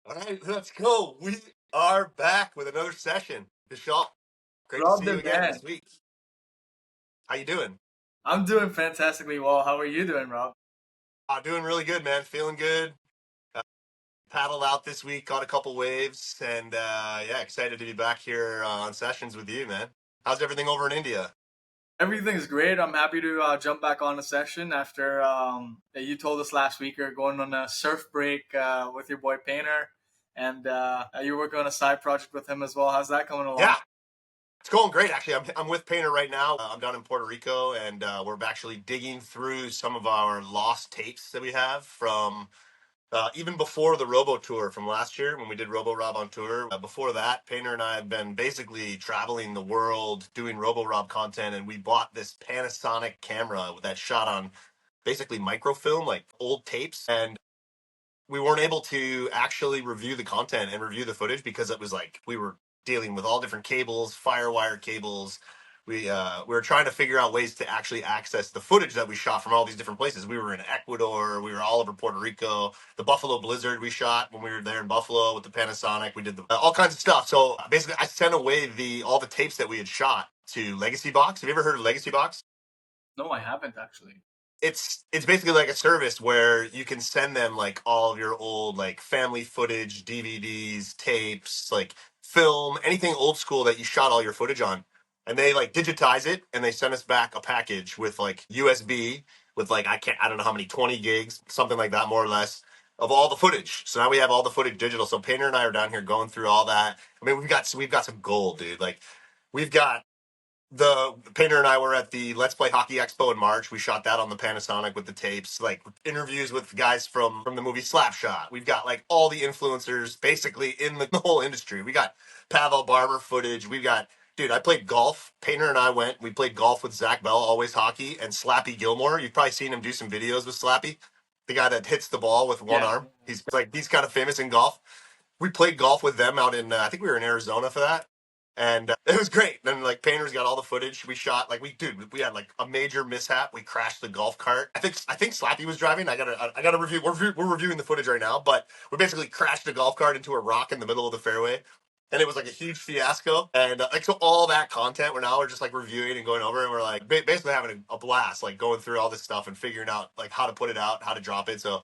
All right, let's go. We are back with another session. Vishal, great to Rob see the you again man. this week. How you doing? I'm doing fantastically well. How are you doing, Rob? Doing really good, man. Feeling good. Uh, Paddled out this week, caught a couple waves, and yeah, excited to be back here on sessions with you, man. How's everything over in India? Everything's great. I'm happy to jump back on a session after you told us last week you're going on a surf break with your boy Painter, and you're working on a side project with him as well. How's that coming along? Yeah, it's going great. Actually, I'm with Painter right now. I'm down in Puerto Rico, and we're actually digging through some of our lost tapes that we have from even before the Robo tour from last year when we did Robo Rob on tour. Before that, Painter and I have been basically traveling the world doing Robo Rob content, and we bought this Panasonic camera that shot on basically microfilm, like old tapes, and we weren't able to actually review the content and review the footage because it was like we were dealing with all different cables, firewire cables. We were trying to figure out ways to actually access the footage that we shot from all these different places. We were in Ecuador, we were all over Puerto Rico, the Buffalo Blizzard we shot when we were there in Buffalo with the Panasonic. We did all kinds of stuff. So basically, I sent away the all the tapes that we had shot to Legacy Box. Have you ever heard of Legacy Box? No, I haven't actually. It's basically like a service where you can send them like all of your old like family footage, DVDs, tapes, like film, anything old school that you shot all your footage on. And they like digitize it and they send us back a package with like USB with like I don't know how many 20 gigs, something like that more or less of all the footage. So now we have all the footage digital. So Painter and I are down here going through all that. I mean, we've got some gold, dude. Like we've got the Painter and I were at the Let's Play Hockey Expo in March. We shot that on the Panasonic with the tapes, like interviews with guys from the movie Slapshot. We've got like all the influencers basically in the whole industry. We got Pavel Barber footage. We've got dude. I played golf. Painter and I went. We played golf with Zach Bell, Always Hockey, and Slappy Gilmore. You've probably seen him do some videos with Slappy, the guy that hits the ball with one Yeah. arm. He's kind of famous in golf. We played golf with them out in I think we were in Arizona for that, and it was great. Then like Painter's got all the footage we shot. Like we had like a major mishap. We crashed the golf cart. I think Slappy was driving. I gotta review. We're reviewing the footage right now, but we basically crashed the golf cart into a rock in the middle of the fairway. And it was like a huge fiasco, and like so, all that content we're just like reviewing and going over, and we're like basically having a blast, like going through all this stuff and figuring out like how to put it out, how to drop it. So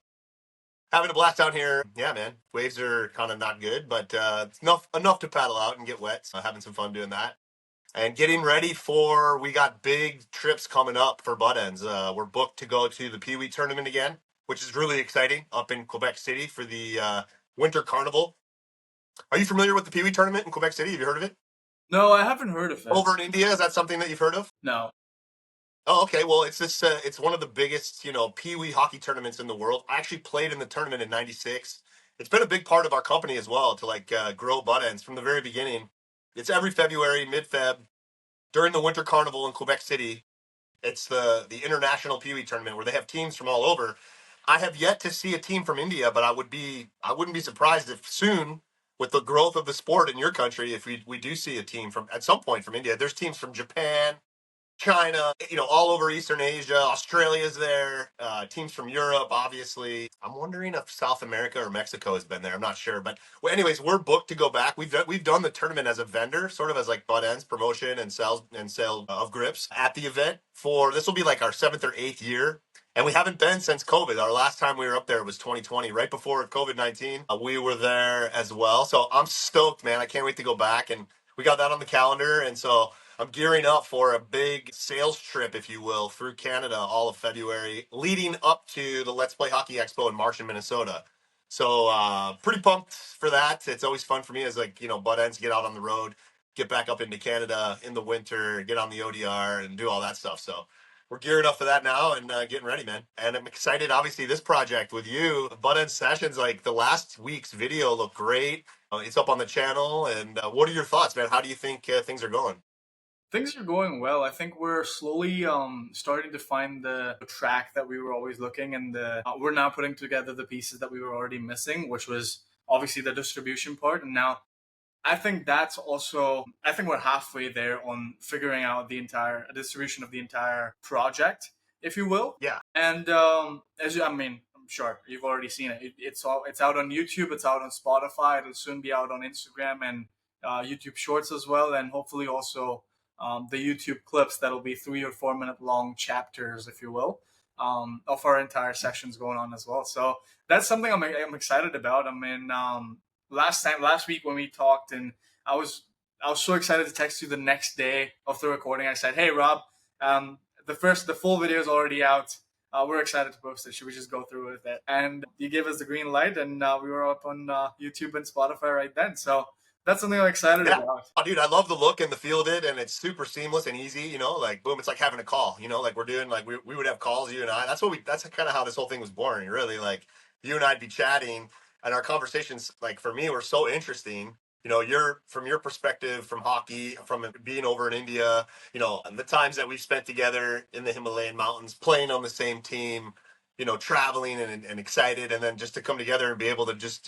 having a blast down here. Yeah, man. Waves are kind of not good, but it's enough to paddle out and get wet. So having some fun doing that. And getting ready for we got big trips coming up for Buttendz. We're booked to go to the Pee Wee tournament again, which is really exciting up in Quebec City for the Winter Carnival. Are you familiar with the Pee Wee tournament in Quebec City? Have you heard of it? No, I haven't heard of it. Over in India, is that something that you've heard of? No. Oh, okay. Well, it's this. It's one of the biggest, Pee Wee hockey tournaments in the world. I actually played in the tournament in '96. It's been a big part of our company as well to like grow Buttendz from the very beginning. It's every February, mid-Feb, during the Winter Carnival in Quebec City. It's the international Pee Wee tournament where they have teams from all over. I have yet to see a team from India, but I wouldn't be surprised if soon, with the growth of the sport in your country, if we do see a team from at some point from India. There's teams from Japan, China, all over Eastern Asia. Australia's there. Teams from Europe, obviously. I'm wondering if South America or Mexico has been there. I'm not sure, but well, anyways, we're booked to go back. We've done the tournament as a vendor, sort of as like butt ends promotion and sale of grips at the event. For this will be like our seventh or eighth year. And we haven't been since COVID. Our last time we were up there was 2020, right before COVID-19. We were there as well. So I'm stoked, man. I can't wait to go back. And we got that on the calendar. And so I'm gearing up for a big sales trip, if you will, through Canada all of February, leading up to the Let's Play Hockey Expo in March in Minnesota. So pretty pumped for that. It's always fun for me as like, butt ends, get out on the road, get back up into Canada in the winter, get on the ODR and do all that stuff. So we're gearing up for that now and getting ready, man. And I'm excited, obviously, this project with you, Buttendz Sessionz, like the last week's video looked great. It's up on the channel. And what are your thoughts, man? How do you think things are going? Things are going well. I think we're slowly starting to find the track that we were always looking, and we're now putting together the pieces that we were already missing, which was obviously the distribution part. And now I think we're halfway there on figuring out the entire distribution of the entire project, if you will. Yeah. And as you, I mean, I'm sure you've already seen it. It's out on YouTube. It's out on Spotify. It'll soon be out on Instagram and YouTube Shorts as well, and hopefully also the YouTube clips that'll be 3 or 4 minute long chapters, if you will, of our entire sessions going on as well. So that's something I'm excited about. I mean, last week when we talked, and I was I was so excited to text you the next day of the recording. I said, "Hey Rob, the full video is already out. We're excited to post it. Should we just go through with it?" And you gave us the green light, and we were up on YouTube and Spotify right then. So that's something I'm excited Yeah. about. Oh, dude, I love the look and the feel of it, and it's super seamless and easy. Like boom, it's like having a call. Like we're doing, like we would have calls, you and I. That's kind of how this whole thing was born. Really, like you and I'd be chatting, and our conversations, like for me, were so interesting. You're from your perspective from hockey, from being over in India. And the times that we've spent together in the Himalayan mountains, playing on the same team. Traveling and excited, and then just to come together and be able to just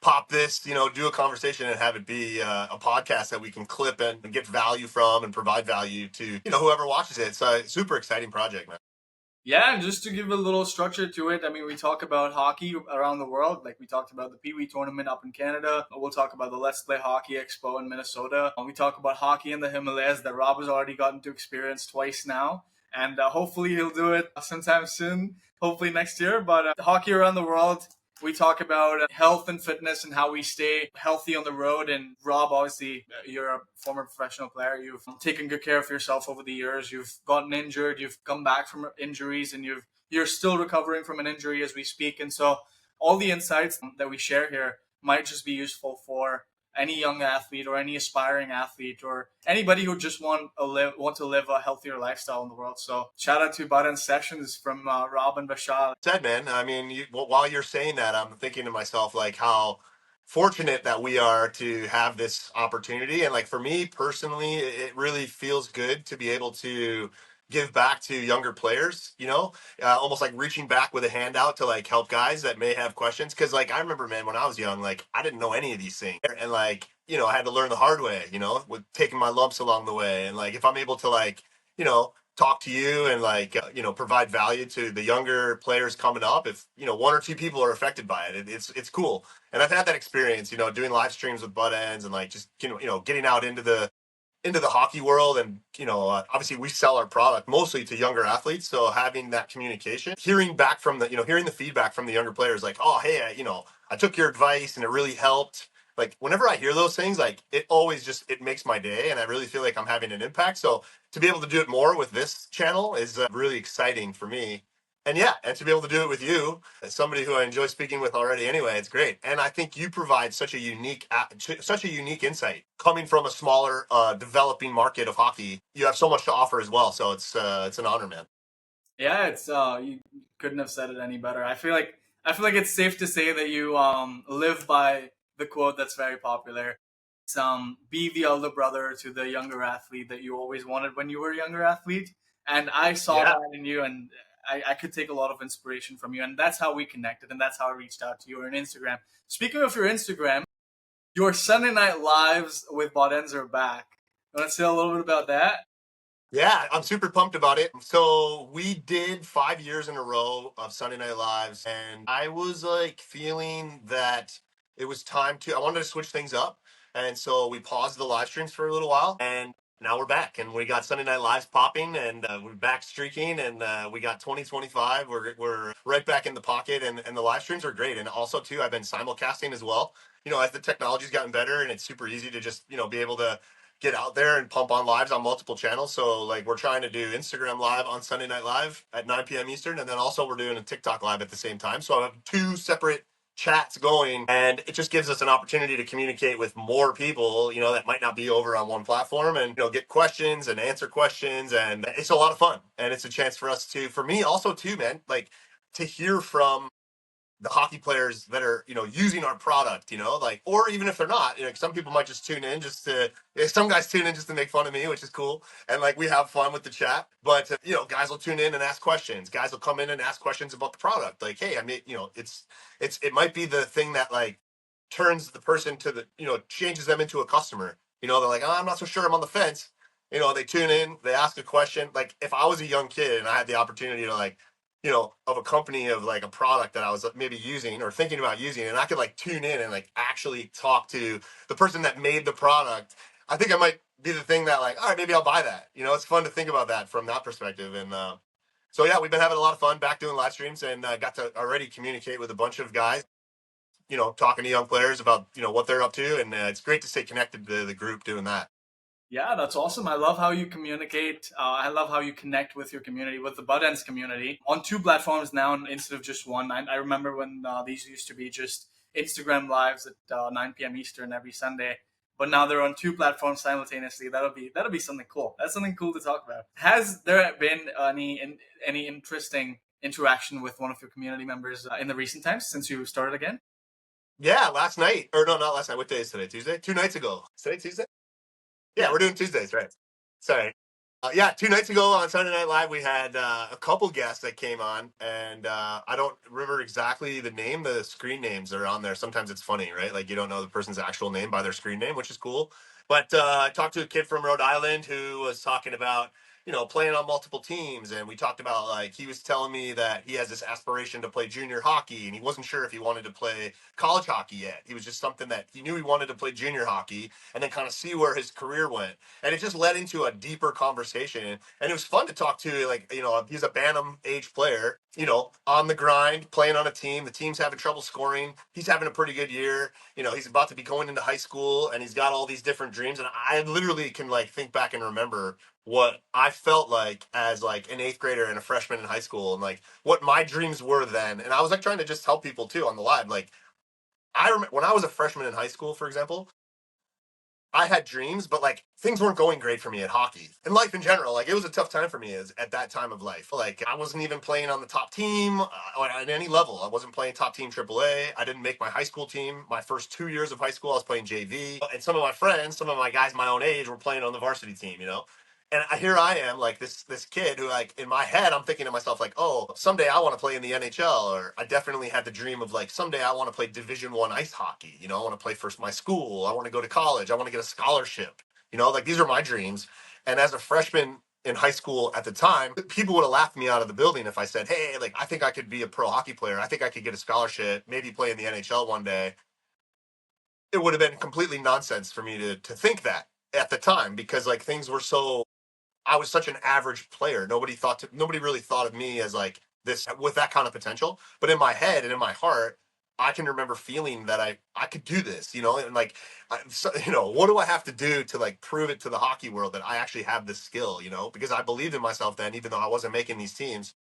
pop this, do a conversation and have it be a podcast that we can clip and get value from and provide value to, whoever watches it. It's a super exciting project, man. Yeah, and just to give a little structure to it, I mean, we talk about hockey around the world. Like we talked about the Pee Wee tournament up in Canada. We'll talk about the Let's Play Hockey Expo in Minnesota. We talk about hockey in the Himalayas that Rob has already gotten to experience twice now. And hopefully he'll do it sometime soon, hopefully next year. But hockey around the world, we talk about health and fitness and how we stay healthy on the road. And Rob, obviously, you're a former professional player. You've taken good care of yourself over the years. You've gotten injured. You've come back from injuries, and you're still recovering from an injury as we speak. And so all the insights that we share here might just be useful for any young athlete or any aspiring athlete or anybody who just want to live a healthier lifestyle in the world. So shout out to Buttendz Sessionz from Rob and Vishal. Said, man, I mean, while you're saying that, I'm thinking to myself, like, how fortunate that we are to have this opportunity. And like for me personally, it really feels good to be able to give back to younger players, almost like reaching back with a handout to like help guys that may have questions. Cause like I remember, man, when I was young, like I didn't know any of these things. And like, I had to learn the hard way, with taking my lumps along the way. And like if I'm able to like, talk to you and like provide value to the younger players coming up, if one or two people are affected by it, it's cool. And I've had that experience, doing live streams with Buttendz and like just getting out into the hockey world. And obviously we sell our product mostly to younger athletes, so having that communication, hearing back from the hearing the feedback from the younger players, like, oh hey, I took your advice and it really helped. Like whenever I hear those things, like it always just it makes my day, and I really feel like I'm having an impact. So to be able to do it more with this channel is really exciting for me. And yeah, and to be able to do it with you, as somebody who I enjoy speaking with already anyway, it's great. And I think you provide such a unique insight coming from a smaller, developing market of hockey. You have so much to offer as well. So it's an honor, man. Yeah, it's you couldn't have said it any better. I feel like it's safe to say that you live by the quote that's very popular. It's be the elder brother to the younger athlete that you always wanted when you were a younger athlete. And I saw Yeah. that in you, and I could take a lot of inspiration from you. And that's how we connected, and that's how I reached out to you on Instagram. Speaking of your Instagram, your Sunday Night Lives with Buttendz are back. You want to say a little bit about that? Yeah, I'm super pumped about it. So we did 5 years in a row of Sunday Night Lives, and I was like feeling that it was time I wanted to switch things up. And so we paused the live streams for a little while, and now we're back, and we got Sunday Night Lives popping, and we're back streaking, and we got 2025. We're right back in the pocket, and the live streams are great. And also too, I've been simulcasting as well. As the technology's gotten better, and it's super easy to just be able to get out there and pump on lives on multiple channels. So like we're trying to do Instagram live on Sunday Night Live at 9 p.m. Eastern, and then also we're doing a TikTok live at the same time. So I have two separate chats going, and it just gives us an opportunity to communicate with more people, that might not be over on one platform, and get questions and answer questions, and it's a lot of fun. And it's a chance for us to, for me also too, man, like to hear from the hockey players that are using our product, like, or even if they're not, some people might just tune in just to some guys tune in just to make fun of me, which is cool, and like we have fun with the chat. But guys will tune in and ask questions. Guys will come in and ask questions about the product, like, hey, I mean, it might be the thing that like turns the person to the changes them into a customer. They're like, oh, I'm not so sure, I'm on the fence. They tune in, they ask a question. Like if I was a young kid and I had the opportunity to like of a company, of like a product that I was maybe using or thinking about using, and I could like tune in and like actually talk to the person that made the product. I think I might be the thing that like, all right, maybe I'll buy that. It's fun to think about that from that perspective. And so yeah, we've been having a lot of fun back doing live streams, and got to already communicate with a bunch of guys, talking to young players about, what they're up to. And it's great to stay connected to the group doing that. Yeah, that's awesome. I love how you communicate. I love how you connect with your community, with the Buttendz community, on two platforms now instead of just one. I remember when these used to be just Instagram lives at 9 p.m. Eastern every Sunday, but now they're on two platforms simultaneously. That'll be something cool. That's something cool to talk about. Has there been any interesting interaction with one of your community members in the recent times since you started again? Yeah, last night, or no, not last night. What day is today? Tuesday? 2 nights ago. Is today Tuesday? Yeah, Yeah. we're doing Tuesdays, right? Sorry. Yeah, 2 nights ago on Sunday Night Live, we had a couple guests that came on, and I don't remember exactly the name. The screen names are on there. Sometimes it's funny, right? Like you don't know the person's actual name by their screen name, which is cool. But I talked to a kid from Rhode Island who was talking about, playing on multiple teams, and we talked about like he was telling me that he has this aspiration to play junior hockey, and he wasn't sure if he wanted to play college hockey yet. He was just something that he knew he wanted to play junior hockey, and then kind of see where his career went. And it just led into a deeper conversation, and it was fun to talk to. Like, he's a bantam age player, on the grind, playing on a team. The team's having trouble scoring. He's having a pretty good year. He's about to be going into high school, and he's got all these different dreams. And I literally can like think back and remember what I felt like as like an eighth grader and a freshman in high school, and like what my dreams were then. And I was like trying to just help people too on the live. Like, I remember when I was a freshman in high school, for example, I had dreams, but like things weren't going great for me at hockey and life in general. Like, it was a tough time for me at that time of life. Like, I wasn't even playing on the top team at any level. I wasn't playing top team AAA. I didn't make my high school team. My first 2 years of high school, I was playing JV. And some of my friends, some of my guys my own age, were playing on the varsity team. And here I am, like this kid who, like, in my head, I'm thinking to myself, like, oh, someday I want to play in the NHL. Or I definitely had the dream of like, someday I want to play Division 1 ice hockey. I want to play for my school. I want to go to college. I want to get a scholarship. Like, these are my dreams. And as a freshman in high school at the time, people would have laughed me out of the building if I said, hey, like, I think I could be a pro hockey player. I think I could get a scholarship, maybe play in the NHL one day. It would have been completely nonsense for me to think that at the time, because like things were so, I was such an average player. Nobody really thought of me as like this with that kind of potential. But in my head and in my heart, I can remember feeling that I could do this, and like, what do I have to do to like prove it to the hockey world that I actually have this skill, because I believed in myself then, even though I wasn't making these teams.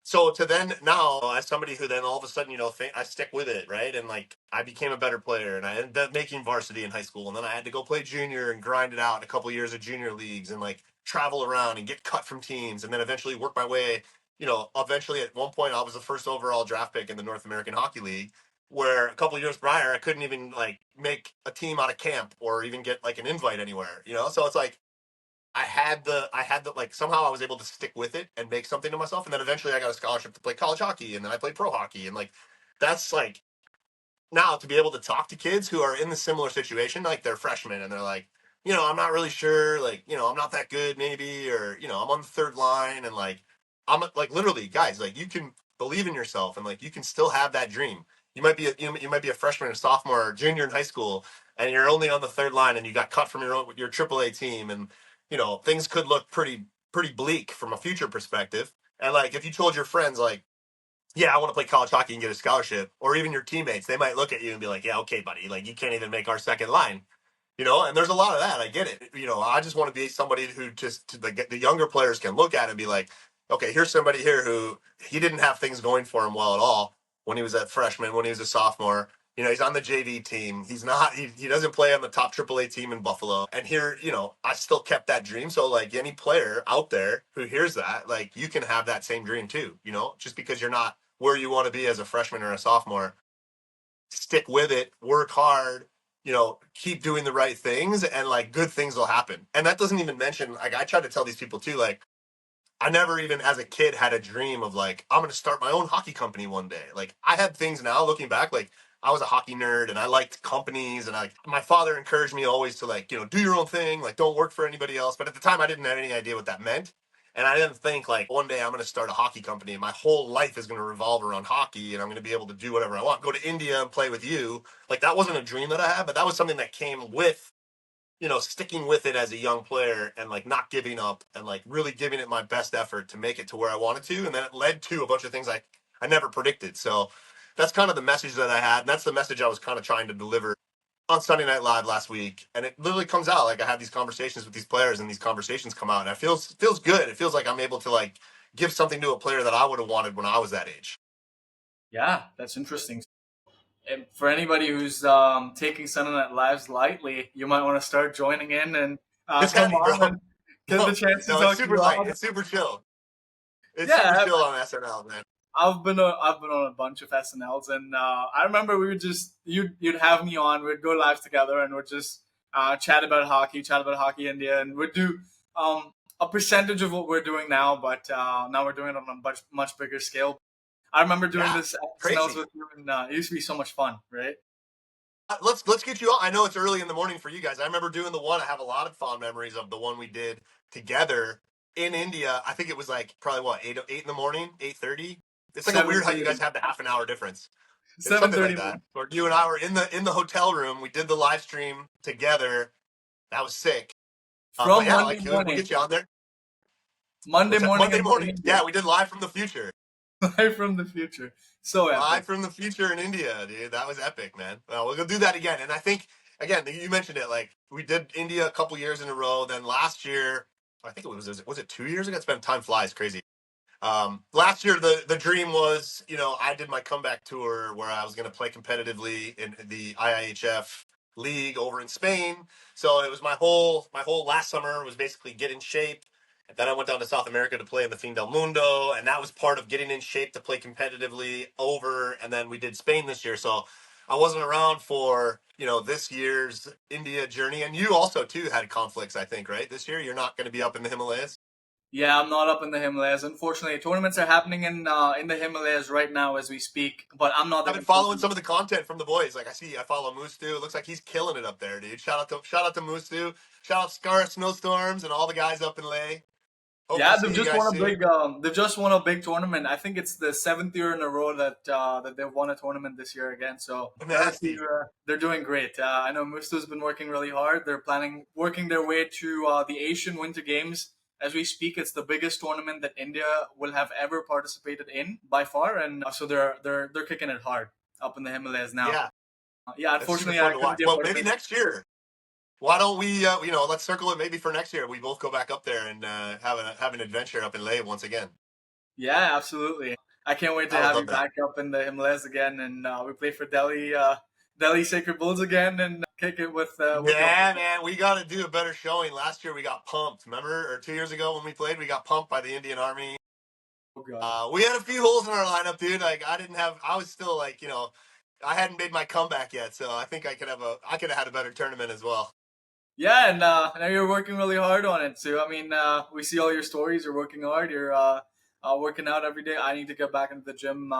So to then now, as somebody who then all of a sudden, I stick with it, right? And like, I became a better player, and I ended up making varsity in high school, and then I had to go play junior and grind it out in a couple of years of junior leagues, and like travel around and get cut from teams, and then eventually work my way. Eventually at one point I was the first overall draft pick in the North American Hockey League, where a couple of years prior I couldn't even like make a team out of camp or even get like an invite anywhere. So it's like, I had the like, somehow I was able to stick with it and make something to myself, and then eventually I got a scholarship to play college hockey, and then I played pro hockey, and like, that's like, now to be able to talk to kids who are in the similar situation, like they're freshmen and they're like, I'm not really sure, like, I'm not that good maybe, or I'm on the third line, and like, I'm like, literally, guys, like, you can believe in yourself, and like, you can still have that dream. You might be a freshman or sophomore or junior in high school, and you're only on the third line, and you got cut from your AAA team, and things could look pretty bleak from a future perspective. And like, if you told your friends like, yeah, I want to play college hockey and get a scholarship, or even your teammates, they might look at you and be like, yeah, okay, buddy, like, you can't even make our second line. And there's a lot of that. I get it. I just want to be somebody who just, like, the younger players can look at and be like, okay, here's somebody here who, he didn't have things going for him well at all when he was a freshman, when he was a sophomore. He's on the JV team. He doesn't play on the top AAA team in Buffalo. And here, I still kept that dream. So like, any player out there who hears that, like, you can have that same dream too, just because you're not where you want to be as a freshman or a sophomore. Stick with it, work hard, keep doing the right things, and like, good things will happen. And that doesn't even mention, like, I try to tell these people too, like, I never even as a kid had a dream of like, I'm going to start my own hockey company one day. Like, I had things now looking back, like, I was a hockey nerd and I liked companies, and my father encouraged me always to like, do your own thing, like, don't work for anybody else. But at the time I didn't have any idea what that meant. And I didn't think like one day I'm going to start a hockey company and my whole life is going to revolve around hockey and I'm going to be able to do whatever I want. Go to India and play with you. Like that wasn't a dream that I had, but that was something that came with, sticking with it as a young player and like not giving up and like really giving it my best effort to make it to where I wanted to. And then it led to a bunch of things I never predicted. So that's kind of the message that I had. And that's the message I was kind of trying to deliver on Sunday Night Live last week, and it literally comes out like I have these conversations with these players, and these conversations come out, and it feels good. It feels like I'm able to like give something to a player that I would have wanted when I was that age. Yeah, that's interesting. And for anybody who's taking Sunday Night Lives lightly, you might want to start joining in and It's come heavy, on bro. and get the chance to No, it's talk to super you light. out. It's super chill. It's super Yeah, chill on SNL, man. I've been on a bunch of SNLs, and I remember we would just you'd have me on. We'd go live together, and we'd just chat about hockey India, and we'd do a percentage of what we're doing now, but now we're doing it on a much bigger scale. I remember doing Yeah, this SNLs crazy. with you, and it used to be so much fun, right? Let's get you on. I know it's early in the morning for you guys. I remember doing the one. I have a lot of fond memories of the one we did together in India. I think it was like probably what 8 in the morning, 8:30. It's like a Seven weird how you guys thirty, have the half an hour difference. It was seven something thirty like that. Where you and I were in the hotel room. We did the live stream together. That was sick. But from yeah, Monday like we'll morning. get you on there. Monday What's that? morning Monday in morning. India, Yeah, we did live from the future. live from the future. So Live epic. from the future in India, dude. That was epic, man. Well, we'll go do that again. And I think again, you mentioned it. Like we did India a couple years in a row. Then last year, I think was it 2 years ago? It's been time flies crazy. Last year, the dream was, I did my comeback tour where I was going to play competitively in the IIHF league over in Spain. So it was my whole last summer was basically get in shape. And then I went down to South America to play in the Fin del Mundo, and that was part of getting in shape to play competitively over. And then we did Spain this year, so I wasn't around for this year's India journey. And you also too had conflicts, I think, right? This year, you're not going to be up in the Himalayas. Yeah, I'm not up in the Himalayas. Unfortunately, tournaments are happening in the Himalayas right now as we speak, but I'm not I've there. been following some of the content from the boys. Like I follow Mustu. It looks like he's killing it up there, dude. Shout out to Mustu. Shout out Scar Snowstorms and all the guys up in Leh. Hope to Yeah, see you guys soon. they've just won a big tournament. I think it's the seventh year in a row that they've won a tournament this year again. So Nasty. they're doing great. I know Musto's been working really hard. They're working their way to the Asian Winter Games as we speak. It's the biggest tournament that India will have ever participated in by far, and so they're kicking it hard up in the Himalayas now. Yeah, Yeah, that's super unfortunately, fun I to couldn't watch. be a Well, part of maybe it. next year. Why don't we? Let's circle it maybe for next year. We both go back up there and have an adventure up in Leh once again. Yeah, absolutely. I can't wait to I would have you love that. back up in the Himalayas again, and we play for Delhi Sacred Bulls again, and kick it with your. Yeah, man, we got to do a better showing. Last year we got pumped. Remember, or 2 years ago when we played, we got pumped by the Indian Army. Oh god. We had a few holes in our lineup, dude. Like I was still like, I hadn't made my comeback yet, so I think I could have had a better tournament as well. Yeah, and I know you're working really hard on it too. I mean, we see all your stories. You're working hard. You're working out every day. I need to get back into the gym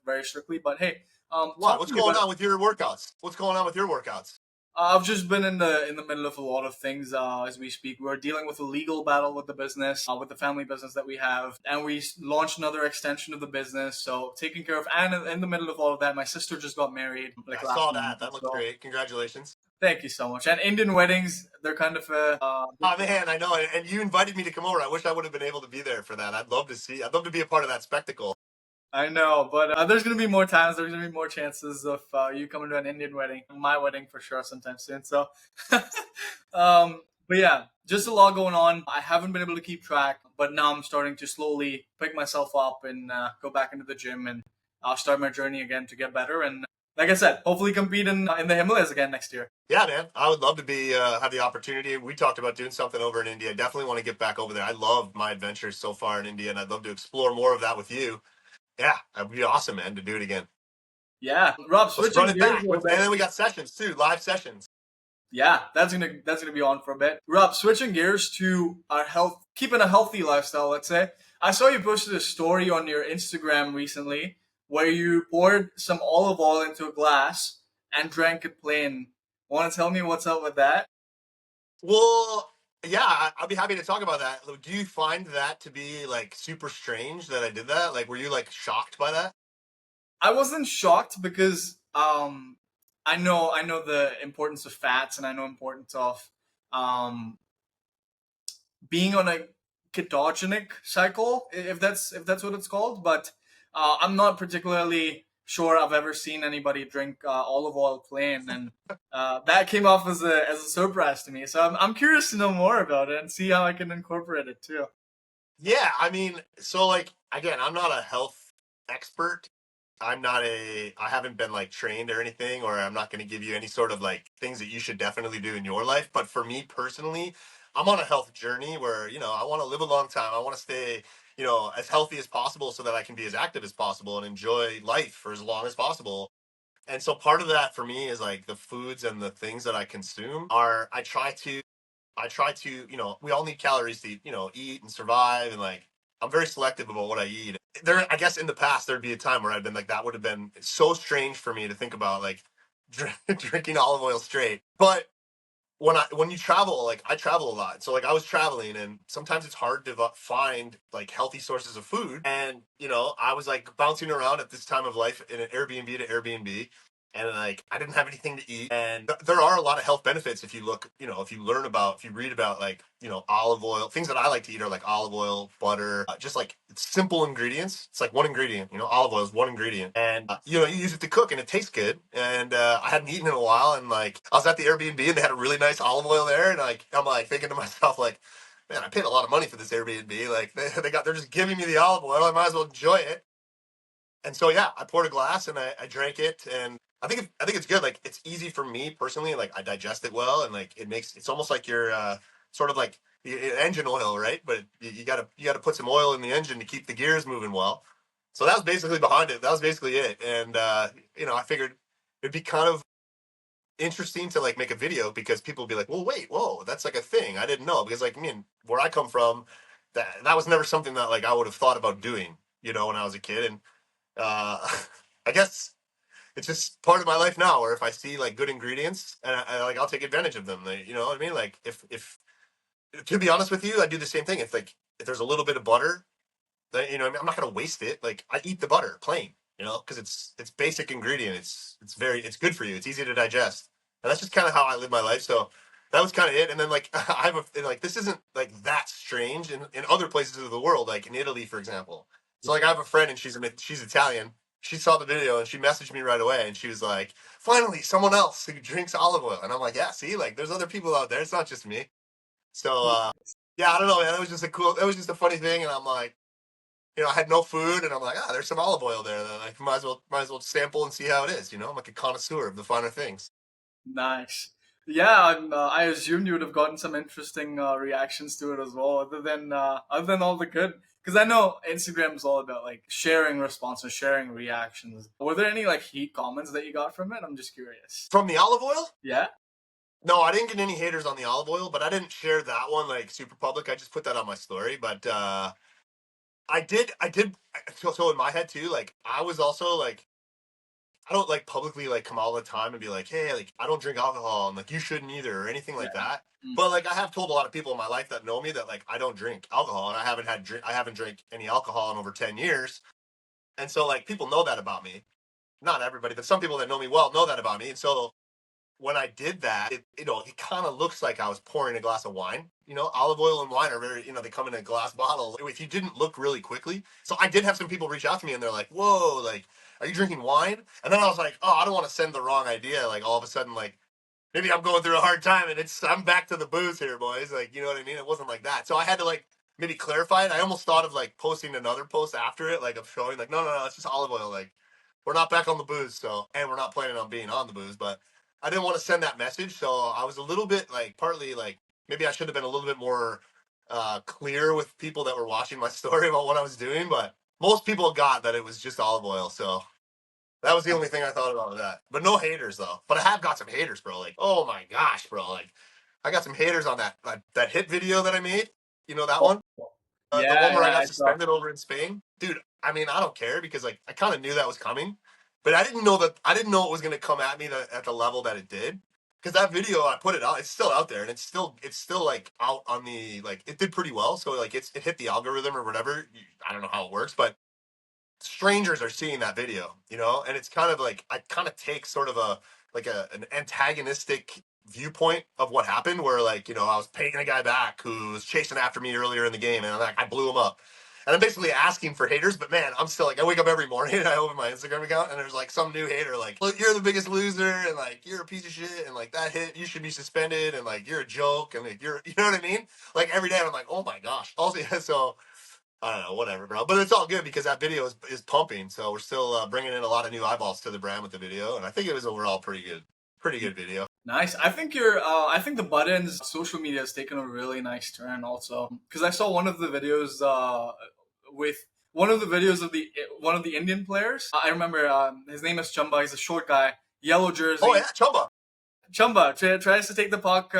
very strictly. But hey, What? talk to What's me going about. on with your workouts? What's going on with your workouts? I've just been in the middle of a lot of things as we speak. We're dealing with a legal battle with the business, with the family business that we have, and we launched another extension of the business. So taking care of, and in the middle of all of that, my sister just got married like I last saw month. that. That looks So great. Congratulations. thank you so much. And Indian weddings, they're kind of Oh man, I know. And you invited me to come over. I wish I would have been able to be there for that. I'd love to be a part of that spectacle. I know, but there's gonna be more times. There's gonna be more chances of you coming to an Indian wedding, my wedding for sure, sometime soon. So, but yeah, just a lot going on. I haven't been able to keep track, but now I'm starting to slowly pick myself up and go back into the gym and start my journey again to get better. And like I said, hopefully compete in the Himalayas again next year. Yeah, man. I would love to be have the opportunity. We talked about doing something over in India. I definitely want to get back over there. I love my adventures so far in India, and I'd love to explore more of that with you. Yeah, that'd be awesome, man, to do it again. Yeah, Rob, Let's run switching it gears back. a little And bit. then we got sessions too, live sessions. Yeah, that's gonna be on for a bit. Rob, switching gears to our keeping a healthy lifestyle. Let's say I saw you posted a story on your Instagram recently where you poured some olive oil into a glass and drank it plain. Want to tell me what's up with that? Well, Yeah, I'll be happy to talk about that. Do you find that to be like super strange that I did that? Like, were you like shocked by that? I wasn't shocked because I know the importance of fats, and I know importance of um being on a ketogenic cycle, if that's what it's called. But I'm not particularly sure I've ever seen anybody drink olive oil plain, and that came off as a surprise to me. So I'm curious to know more about it and see how I can incorporate it too. Yeah, I mean, so like again, I'm not a health expert. I haven't been like trained or anything, or I'm not going to give you any sort of like things that you should definitely do in your life. But for me personally, I'm on a health journey where, I want to live a long time. I want to stay, as healthy as possible so that I can be as active as possible and enjoy life for as long as possible. And so part of that for me is like the foods and the things that I consume are, I try to, we all need calories to, eat and survive. And like, I'm very selective about what I eat. There, I guess in the past, there'd be a time where I'd been like, that would have been so strange for me to think about, like, drinking olive oil straight. But when you travel, like I travel a lot, so like I was traveling, and sometimes it's hard to find like healthy sources of food. And I was like bouncing around at this time of life in an Airbnb to Airbnb, and like I didn't have anything to eat. And there are a lot of health benefits if you look, if you read about like olive oil. Things that I like to eat are like olive oil, butter, just like simple ingredients. It's like one ingredient. Olive oil is one ingredient, and you use it to cook, and it tastes good. And I hadn't eaten in a while, and like I was at the Airbnb, and they had a really nice olive oil there, and like I'm like thinking to myself like, man, I paid a lot of money for this Airbnb. Like they're just giving me the olive oil. I might as well enjoy it. And so yeah, I poured a glass and I drank it, and I think it's good. Like it's easy for me personally. Like I digest it well, and like it's almost like you're sort of like engine oil, right? But you gotta put some oil in the engine to keep the gears moving well. So that was basically behind it. That was basically it. And I figured it'd be kind of interesting to like make a video because people would be like, well, wait, whoa, that's like a thing. I didn't know because like where I come from, that was never something that like I would have thought about doing, when I was a kid. And uh, I guess it's just part of my life now. Where if I see like good ingredients, and like I'll take advantage of them. You know what I mean? Like if to be honest with you, I do the same thing. If there's a little bit of butter, then what I mean, I'm not gonna waste it. Like I eat the butter plain, because it's basic ingredient. It's good for you. It's easy to digest, and that's just kind of how I live my life. So that was kind of it. And then like I have and, like this isn't like that strange in other places of the world, like in Italy, for example. So like I have a friend, and she's Italian. She saw the video and she messaged me right away, and she was like, "Finally, someone else who drinks olive oil." And I'm like, "Yeah, see, like there's other people out there. It's not just me." So yeah, I don't know, man. It was just a funny thing, and I'm like, I had no food, and I'm like, there's some olive oil there. Then I might as well sample and see how it is. I'm like a connoisseur of the finer things. Nice. Yeah, I assumed you would have gotten some interesting reactions to it as well, other than all the good. Because I know Instagram is all about like sharing responses, sharing reactions. Were there any like hate comments that you got from it? I'm just curious. From the olive oil? Yeah. No, I didn't get any haters on the olive oil, but I didn't share that one like super public. I just put that on my story. But I did. So in my head too, like I was also like, I don't like publicly like come all the time and be like, hey, like I don't drink alcohol and like you shouldn't either or anything Yeah. like that. Mm. But like I have told a lot of people in my life that know me that like I don't drink alcohol, and I haven't drank any alcohol in over 10 years. And so like people know that about me. Not everybody, but some people that know me well know that about me. And so when I did that, it kind of looks like I was pouring a glass of wine. Olive oil and wine are very, they come in a glass bottle. If you didn't look really quickly. So I did have some people reach out to me, and they're like, whoa, like, are you drinking wine? And then I was like, oh, I don't want to send the wrong idea. Like all of a sudden, like maybe I'm going through a hard time, and I'm back to the booze here, boys. Like, you know what I mean? It wasn't like that. So I had to like maybe clarify it. I almost thought of like posting another post after it, like of showing like, no, no, no, it's just olive oil. Like we're not back on the booze. So, and we're not planning on being on the booze, but I didn't want to send that message. So I was a little bit like, partly like, maybe I should have been a little bit more clear with people that were watching my story about what I was doing, but most people got that it was just olive oil. So that was the only thing I thought about with that. But no haters though. But I have got some haters, bro. Like, oh my gosh, bro. Like, I got some haters on that hit video that I made. You know that one? The one Yeah, where I yeah, got I saw. suspended over in Spain, dude. I mean, I don't care because like I kind of knew that was coming, but I didn't know it was going to come at me at the level that it did. because that video I put it out, it's still out there, and it's still like out on the like it did pretty well. So like it hit the algorithm or whatever. I don't know how it works, but strangers are seeing that video, you know, and it's kind of like I kind of take sort of a like an antagonistic viewpoint of what happened, where like, you know, I was paying a guy back who was chasing after me earlier in the game, and like I blew him up. And I'm basically asking for haters, but man, I'm still like, I wake up every morning and I open my Instagram account and there's like some new hater like, look, you're the biggest loser and like you're a piece of shit and like that hit, you should be suspended and like you're a joke and like you're, you know what I mean? Like every day I'm like, oh my gosh. Also, yeah, so I don't know, whatever, bro. But it's all good because that video is pumping. So we're still bringing in a lot of new eyeballs to the brand with the video, and I think it was overall pretty good video. Nice. I think I think the Buttendz social media has taken a really nice turn also, because I saw one of the videos with one of the videos of the one of the Indian players. I remember his name is Chamba. He's a short guy, yellow jersey. Oh yeah, Chumba. Chumba tries to take the puck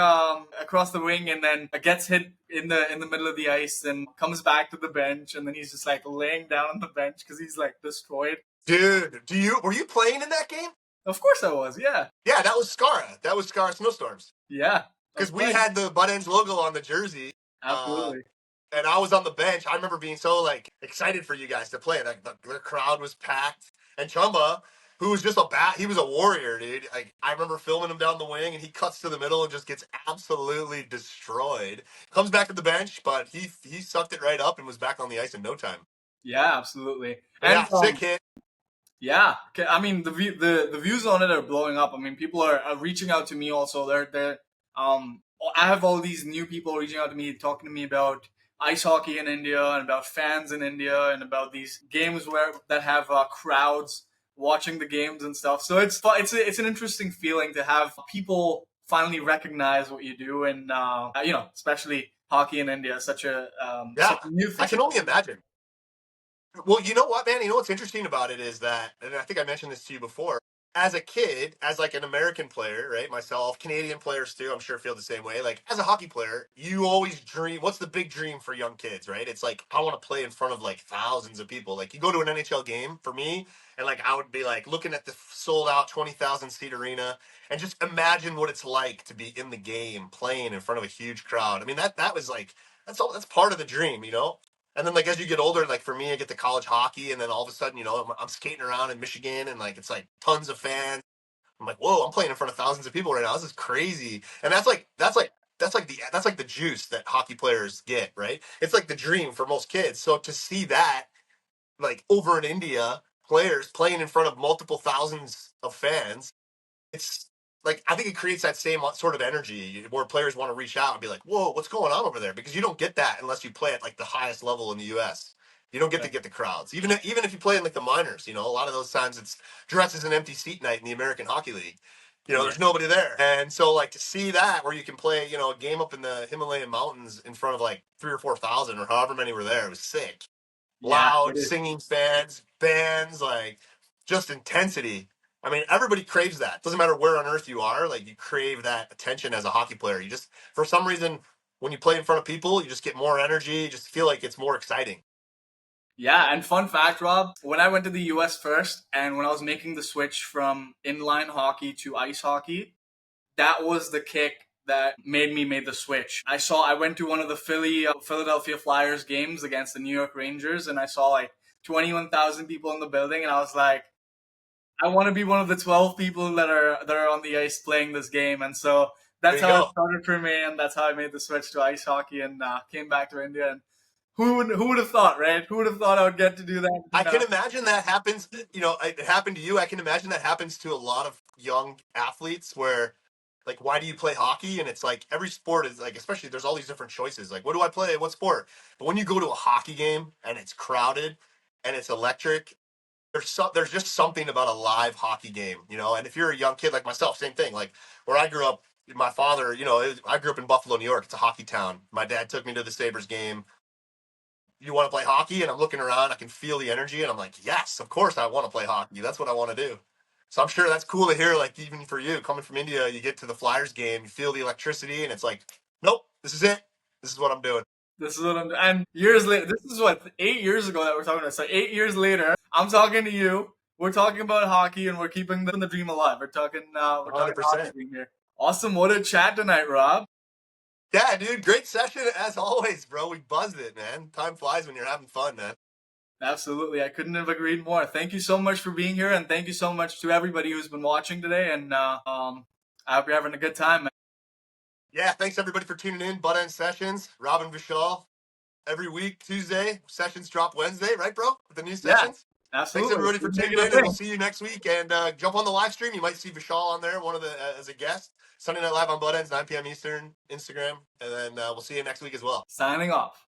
across the wing and then gets hit in the middle of the ice and comes back to the bench, and then he's just like laying down on the bench because he's like destroyed. Dude, were you playing in that game? Of course I was, yeah. Yeah, that was Skara. That was Skara Snowstorms. Yeah. Because we had the Buttendz logo on the jersey. Absolutely. And I was on the bench. I remember being so like excited for you guys to play. Like the crowd was packed. And Chumba, who was just he was a warrior, dude. Like I remember filming him down the wing, and he cuts to the middle and just gets absolutely destroyed. Comes back to the bench, but he sucked it right up and was back on the ice in no time. Yeah, absolutely. But and yeah, sick hit. Yeah, I mean the views on it are blowing up. I mean, people are reaching out to me also. They're I have all these new people reaching out to me, talking to me about ice hockey in India and about fans in India and about these games that have crowds watching the games and stuff. So it's an interesting feeling to have people finally recognize what you do, and you know, especially hockey in India, such a such a new thing. I can only imagine. Well, you know what, man? You know what's interesting about it is that, and I think I mentioned this to you before, as a kid, as like an American player, right? Myself, Canadian players too, I'm sure feel the same way. Like as a hockey player, you always dream. What's the big dream for young kids, right? It's like, I want to play in front of like thousands of people. Like you go to an NHL game for me, and like I would be like looking at the sold out 20,000 seat arena and just imagine what it's like to be in the game playing in front of a huge crowd. I mean, that was like, that's part of the dream, you know? And then, like, as you get older, like for me, I get to college hockey, and then all of a sudden, you know, I'm skating around in Michigan, and like it's like tons of fans. I'm like, whoa, I'm playing in front of thousands of people right now. This is crazy. And that's like the juice that hockey players get, right? It's like the dream for most kids. So to see that, like over in India, players playing in front of multiple thousands of fans, it's like I think it creates that same sort of energy where players want to reach out and be like, "Whoa, what's going on over there?" Because you don't get that unless you play at like the highest level in the U.S. You don't get to get the crowds, even if you play in like the minors. You know, a lot of those times it's dressed as an empty seat night in the American Hockey League. You know, there's nobody there, and so like to see that where you can play, you know, a game up in the Himalayan mountains in front of like 3,000 or 4,000 or however many were there, it was sick. Loud singing fans, bands, like just intensity. I mean, everybody craves that. Doesn't matter where on earth you are, like you crave that attention as a hockey player. You just, for some reason, when you play in front of people, you just get more energy. You just feel like it's more exciting. Yeah, and fun fact, Rob, when I went to the US first and when I was making the switch from inline hockey to ice hockey, that was the kick that made me make the switch. I went to one of the Philadelphia Flyers games against the New York Rangers, and I saw like 21,000 people in the building, and I was like, I want to be one of the 12 people that are on the ice playing this game. And so that's how it started for me, and that's how I made the switch to ice hockey and came back to India. And who would have thought, right? Who would have thought I would get to do that? I can imagine that happens. You know, it happened to you. I can imagine that happens to a lot of young athletes where, like, why do you play hockey? And it's like every sport is like, especially there's all these different choices. Like, what do I play? What sport? But when you go to a hockey game and it's crowded and it's electric, there's just something about a live hockey game, you know. And if you're a young kid like myself, same thing. Like where I grew up, my father, you know, I grew up in Buffalo, New York. It's a hockey town. My dad took me to the Sabres game. You want to play hockey? And I'm looking around, I can feel the energy, and I'm like, yes, of course I want to play hockey. That's what I want to do. So I'm sure that's cool to hear. Like even for you, coming from India, you get to the Flyers game, you feel the electricity, and it's like, nope, this is it. This is what I'm doing. This is what I'm doing. And years later, this is what 8 years ago that we're talking about. So 8 years later, I'm talking to you. We're talking about hockey, and we're keeping the dream alive. We're talking 100%. Hockey here. Awesome. What a chat tonight, Rob. Yeah, dude, great session as always, bro. We buzzed it, man. Time flies when you're having fun, man. Absolutely. I couldn't have agreed more. Thank you so much for being here. And thank you so much to everybody who's been watching today. And I hope you're having a good time, man. Yeah, thanks everybody for tuning in. Buttendz Sessionz, Rob and Vishal. Every week, Tuesday, sessions drop Wednesday, right, bro? With the new Yeah, sessions. Thanks absolutely. everybody for We'll make tuning it a in, and we'll thing. see you next week. And jump on the live stream. You might see Vishal on there, one of the as a guest. Sunday Night Live on Buttendz, 9 p.m. Eastern, Instagram, and then we'll see you next week as well. Signing off.